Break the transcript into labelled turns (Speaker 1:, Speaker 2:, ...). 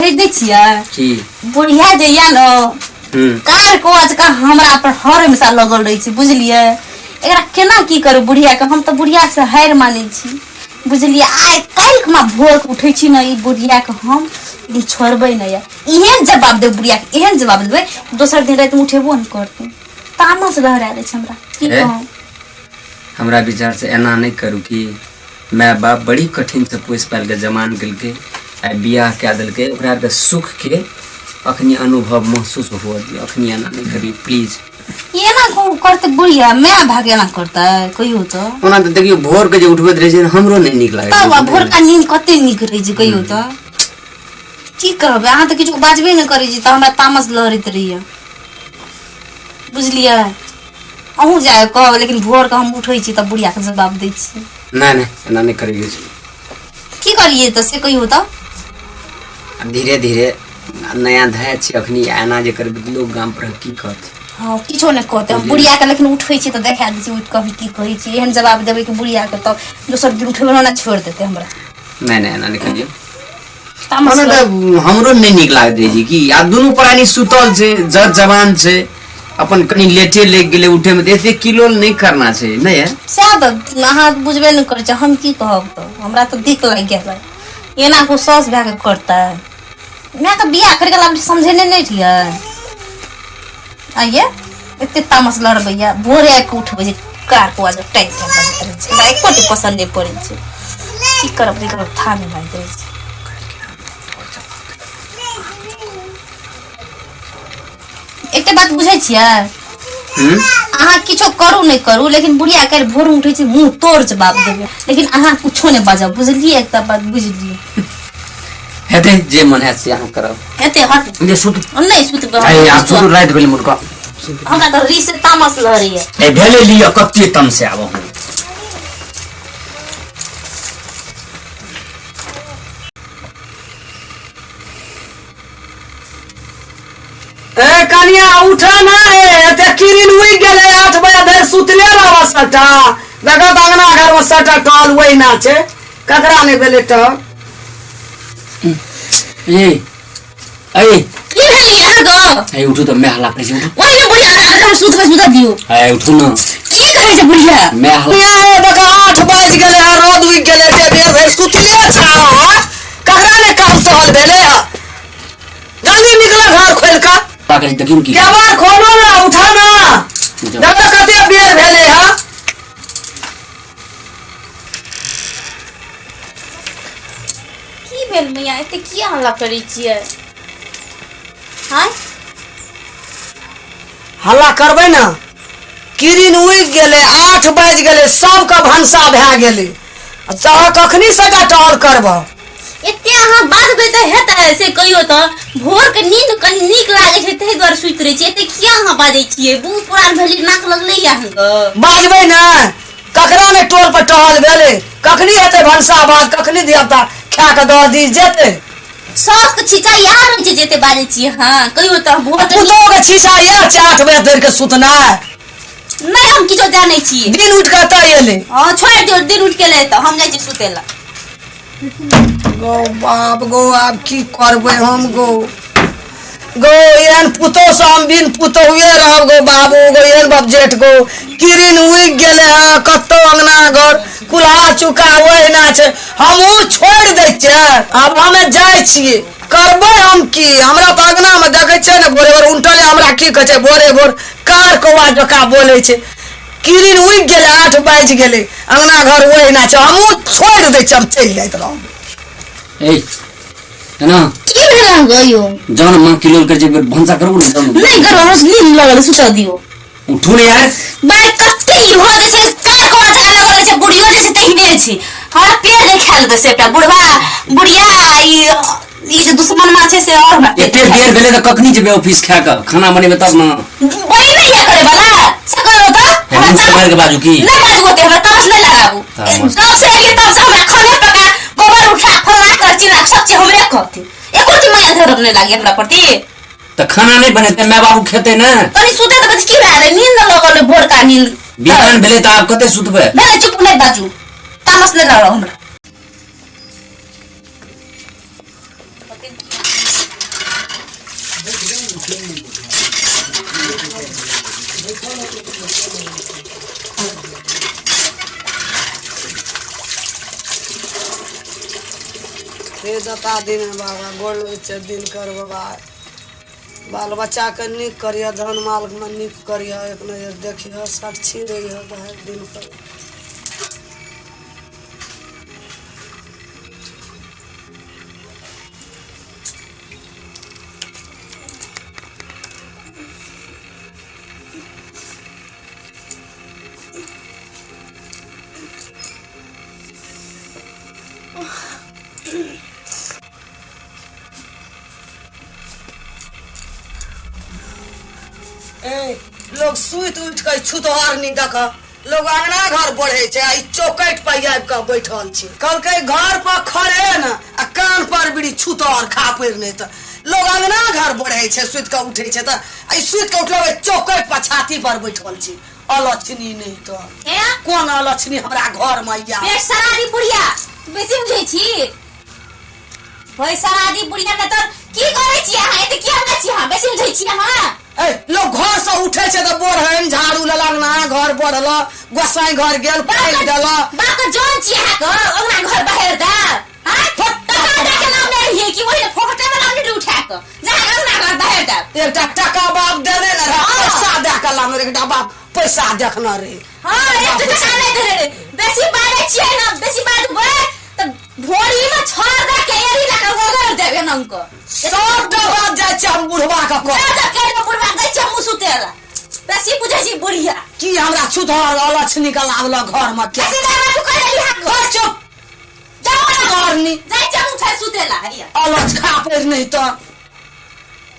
Speaker 1: बुढ़िया जइया न कार को आज का हमरा पर हर हमेशा लगल रही छी बुझलिए। एकरा केना की करू बुढ़िया के, हम तो बुढ़िया से हार माने छी बुझलिए। आइ काल्हि में भोर के उठे छी न ई बुढ़िया के हम दिन छोड़बे न या। एहन जवाब दे बुढ़िया के, एहन जवाब देबे दोसर दिन रात में उठेबो न करते। तामस लहरा दे छ हमरा की कहूं।
Speaker 2: हमरा विचार से एना नहीं करू कि माय बाप बड़ी कठिन से पोस पाल के जमान के बियाह क्या दिल के ओकरा के सुख के अखनी अनुभव महसूस हो दिया। अखनी एना नहीं करी प्लीज।
Speaker 1: ये ना को करते बुढ़िया मैं भागे ना करता है कोई हो तो।
Speaker 2: ओना तो देखियो भोर के जे उठबत रहे छै हमरो नहीं निक लागे।
Speaker 1: तब भोर का नींद कते निक रहे छै कहियो तो। की कहबे अहाँ तो किछु बाजबे न करै छी त हमरा तामस लहरैत रहिए बुझलिए। अहू जाए कहब लेकिन भोर के हम उठै छी त बुढ़िया के जवाब दै छी।
Speaker 2: नहीं नहीं एना नहीं करिए।
Speaker 1: की करिए त से कहियो त।
Speaker 2: धीरे धीरे नया धैर्य छी अखनी एना जे करबे लोग गाम पर की कहत।
Speaker 1: हां किछो नै कहते हम बुढ़िया के लेकिन उठै छी त देखा दै छी उठ के की कहै छी। एहन जवाब देबै कि बुढ़िया के त दोसर दिन उठबे ना छोड़ देते हमरा।
Speaker 2: नहीं नहीं एना नहीं करिए। तामस हमरो नहीं निक लागे जी कि आ दोनों प्राणी सुतल छै जज जवान छै अपन कनी लेटे लेग गेले उठे में एते किलो नहीं करना छै नहीं है।
Speaker 1: शायद अहाँ बुझबे न करै छै हम की कहब त हमरा त दिक लाग गेल। एना को सस भए के करता है। मैं तो बियाह करे के समझे नहीं थिए। आइए एते तामस लड़बैया भोरे के उठबै जे कार को आज टाइम बजत रहे छै। हमरा एकोटी पसंद नहीं पड़े छै। की करब रे करब था नहीं भाई दे छै। एकटे बात बुझै छियै अहाँ किछो करू नहीं करू लेकिन बुढ़िया के भोर उठै छै मुंह तोड़ जवाब देबे लेकिन अहाँ कुछो नहीं बाजब बुझलिए। एकटा बात बुझलिए
Speaker 2: हेते जे मन है से अहाँ करब।
Speaker 1: हेते हट
Speaker 2: ले सुत
Speaker 1: नहीं सुत
Speaker 2: आई आ सुत रात भेल मुर्गा
Speaker 1: हमरा त री से तामस लहरिए।
Speaker 2: ए भेले लियो कत्ते तम से आबो हम।
Speaker 3: ए कनिया उठा ना है ते किरिन हुई गेले 8 बजे धर सुतले रहवा सटा जगत अंगना घर में सटा टॉल वही ना छे ककरा ने भेले त
Speaker 2: ए ए
Speaker 1: की भेल यहाँ गो
Speaker 2: ए उठू तो मैं हला करे छी।
Speaker 1: ओइ ने बुढ़िया हम सुत दियो।
Speaker 2: ए उठू ना
Speaker 1: की कहै छै बुढ़िया
Speaker 2: मैं हला
Speaker 3: देखा 8 बज गेले रोद हुई गेले ते देर भर सुतले छा ककरा ने काम टॉल भेले जल्दी निकला घर खोल का
Speaker 2: पागल तकिन की
Speaker 3: केबार खोलो ना उठा ना देखो कते बेर भेले हा।
Speaker 1: की भेल मैया एते किया हल्ला करै छियै। हां
Speaker 3: हल्ला करबै ना किरिन उइ गेले 8 बज गेले सबका भंसा भए गेले चाह कखनी सजा टहल करब।
Speaker 1: एते अहाँ बाजबै त हेतै से कहियो त भोर के नींद कनी नीक लागे छै तै द्वारा सुइत रहै छी। एते किया अहाँ बाजै छियै बूढ़ पुरान भेली नाक लगले या अहाँ
Speaker 3: बाजबै ना ककरा ने टोल पर टहल भेले कखनी हेतै भंसा भात कखनी देवता खा के द दी जेते
Speaker 1: सास के छिचा यार रहै छै जेते बाजै छियै। हां कहियो त भोर के
Speaker 3: पुतो के छिसा या 8 बजे धर के सुतना
Speaker 1: नहीं हम किछो जानै छियै।
Speaker 3: दिन उठ के त एले
Speaker 1: हां छोड़ दियो दिन उठ के ले त हम जाय छी सुतेला।
Speaker 3: गो बाप गो अब की करबै हम गो गो एहन पुतो से हम बिन पुतो हुए रहब गो बाबू गो एहन बाप जेठ गो किरिन उइक गेले है कत्तो अंगना घर कुल्हा चुका ओहि ना छै हमहू छोड़ दै छियै। अब हमे जाय छियै करबै हम की हमरा त अंगना में देखै छै ने भोरे भोर उठले हमरा की कहै छै भोरे भोर कार कौआ जका बोलै छै। किरिन उइक गेले 8 बज गेले अंगना घर ओहि ना छै हमहू छोड़ दै छियै हम चल जाइत रहब।
Speaker 2: ए ना
Speaker 1: की भेल गयो
Speaker 2: जौन मां किलो कर जे भंसा करू ना
Speaker 1: नहीं करो रोज नींद लगल सुता दियो।
Speaker 2: उठू ने यार
Speaker 1: बे कत्ते ई हो जे छै कार को जका लगल छै बुढ़ियो जे छै तहिने छै हमरा पेट नहीं खाल बे सेटा बुढ़वा बुढ़िया ई जे दुश्मन मा छै से और
Speaker 2: एते देर भेले त कखनी जेबे ऑफिस खा के खाना बनेबे तब ना
Speaker 1: ओई नहीं है करे वाला से करो त
Speaker 2: हम समझ के बाजू की
Speaker 1: नहीं बाजू ते हमरा तामस नहीं लगाबू तब से ये तब से हमरा खाना पका गोबर उठा फलना कर चिना सब चीज हमरे कहती एको दिन माया धरब नहीं लागे हमरा प्रति
Speaker 2: त खाना नहीं बनेते मैं बाबू खेते ना
Speaker 1: तनी सुते त बस की भेले नींद लगल भोर का नींद
Speaker 2: बिहान भेले त आप कते सुतबे
Speaker 1: भेले चुप नहीं बाजू तामस नहीं लगाओ हमरा।
Speaker 3: हे दता दिन बाबा गोड़ दिन कर बाबा बाल बच्चा के नीक करिए धन माल में नीक करिए एक नजर देखिए साक्षी रहिए बाहर दिन कर लोग सुत उठ के छुतहर नहीं देख लोग अंगना घर बढ़े छे आ चौकट पर आबि के बैठल छे कल के घर पर खड़े न आ कान पर बीड़ी छुतहर खापेर नहीं त लोग अंगना घर बढ़े छे सुत के उठे छे त आई सुत के उठलो चौकट पर छाती पर बैठल छे अलक्षणी नहीं तो कौन अलक्षणी हमरा घर में या
Speaker 1: बेसरादी बुढ़िया बेसी बुझै छी बेसरादी बुढ़िया के त की करै छी अहाँ एते किया नै छी अहाँ बेसी बुझै छी अहाँ
Speaker 3: लोग घर से उठे छे तो बोरहन झाड़ू लगना घर बढ़ल गोसाई घर गेल पाइल देल
Speaker 1: बात जान छी अहाँ के ओना घर बाहर दा हां टका के नाम ले रही कि वही फोकटे में नाम नहीं उठा के जा ओना घर बाहर दा
Speaker 3: एकटा टका बाप देने न रहे पैसा दे के लाम एकटा बाप पैसा देखना रे
Speaker 1: हां एक टका नहीं दे रे बेसी बारे छी ना बेसी बात बे त भोरी में छोड़ दे के एरी लगा ओगर देबे नंक
Speaker 3: सब डबा जाय छ हम बुढ़वा का को
Speaker 1: बुढ़वा गई छ मुसुतेला बेसी बुझै छी बुढ़िया
Speaker 3: की हमरा छुधर अलछ निकल आवला घर में के
Speaker 1: ऐसे ना तू कर रही है
Speaker 3: घर चुप
Speaker 1: जाओ
Speaker 3: करनी
Speaker 1: जाय छ मुठा सुतेला हरिया
Speaker 3: अलछ खा पर नहीं तो